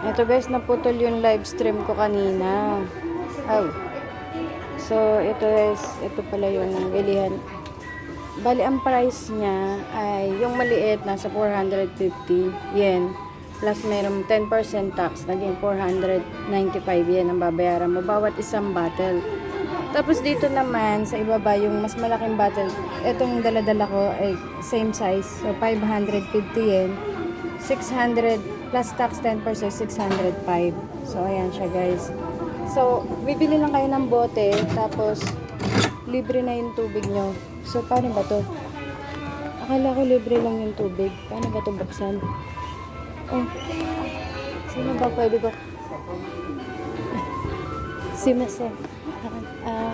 Ito guys, naputol yung live stream ko kanina. Ay. So, ito guys, ito pala yung bilihan. Bali, ang price niya ay yung maliit nasa 450 yen. Plus mayroong 10% tax. Naging 495 yen ang babayaran mo bawat isang bottle. Tapos dito naman, sa ibaba, yung mas malaking bottle. Itong daladala ko ay same size. So, 550 yen. 600 plus tax 10%, 605. So, ayan siya guys. So, bibili lang kayo ng bote, tapos libre na yung tubig nyo. So, paano ba to? Akala ko libre lang yung tubig. Paano ba to buksan? Oh, sino ba pwede ko? Simasen.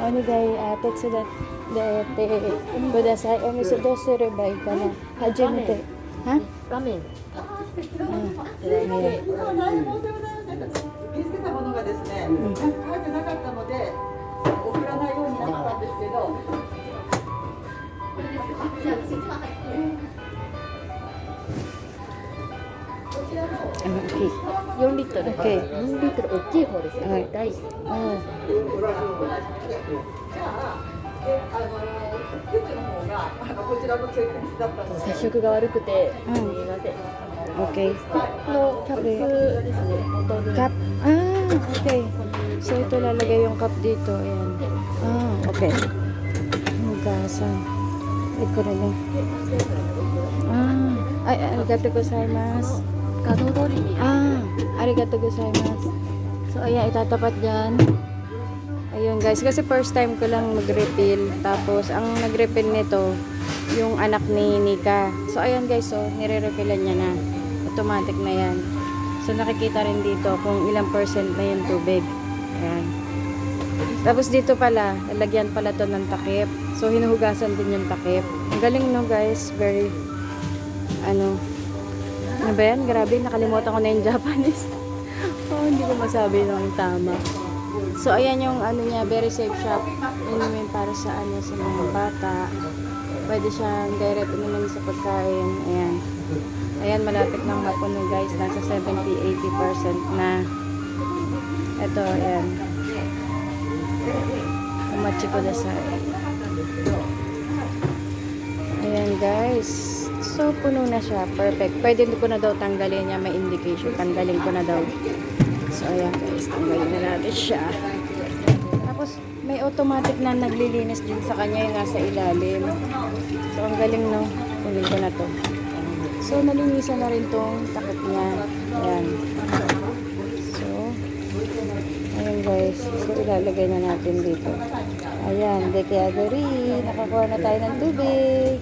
Onigai, tetsu da, te, kudasai. O miso do surebai ka na. Hajimete. Ha? Ramen. 見つけたものがですね、書いてなかったので送らないようになったんですけど、Okay. 4リットル。 Okay. 4リットル大きい方ですね。はい大事。じゃあ手口の方がこちらのチェックリストだったので、接触が悪くて、うんすみません。 Okay. のキャップですね。ボトル。 Cup. Okay. So, ito lalagay yung cup dito. Ayan. Okay. Hugasan. Ito na lang. Ay, arigato gozaimasu. 画像通りに。 Arigato gozaimasu. So, ayan, itatapat dyan. Ayun guys, kasi first time ko lang mag-refill. Tapos, ang nag-refill nito, yung anak ni Nika. So, ayan guys, so, nire-refillan niya na. Automatic na yan. So, nakikita rin dito kung ilang percent na yung tubig. Ayan. Tapos, dito pala, lalagyan pala to ng takip. So, hinuhugasan din yung takip. Ang galing no guys, very, ano ba yan? Grabe, nakalimutan ko na yung Japanese. Hindi ko masabi ng tama. So, ayan yung ano niya, very safe shop. Inumin para sa ano, sa mga bata. Pwede siyang direct inumin sa pagkain. Ayan. Ayan, malapit ng mapuno guys. Nasa 70-80% na. Ito, ayan. Umachi ko na sa ayan guys. So, puno na siya. Perfect. Pwede ko na daw tanggalin niya. May indication. Tanggalin ko na daw. So, ayan guys. Tanggalin na natin siya. Tapos, may automatic na naglilinis din sa kanya yung nasa ilalim. So, ang galing no. Kunin ko na to. So, nalinisan na rin tong takip niya. Ayan. So, ayan guys. So, ilalagay na natin dito. Ayan. Dekiagari. Nakakuha na tayo ng tubig.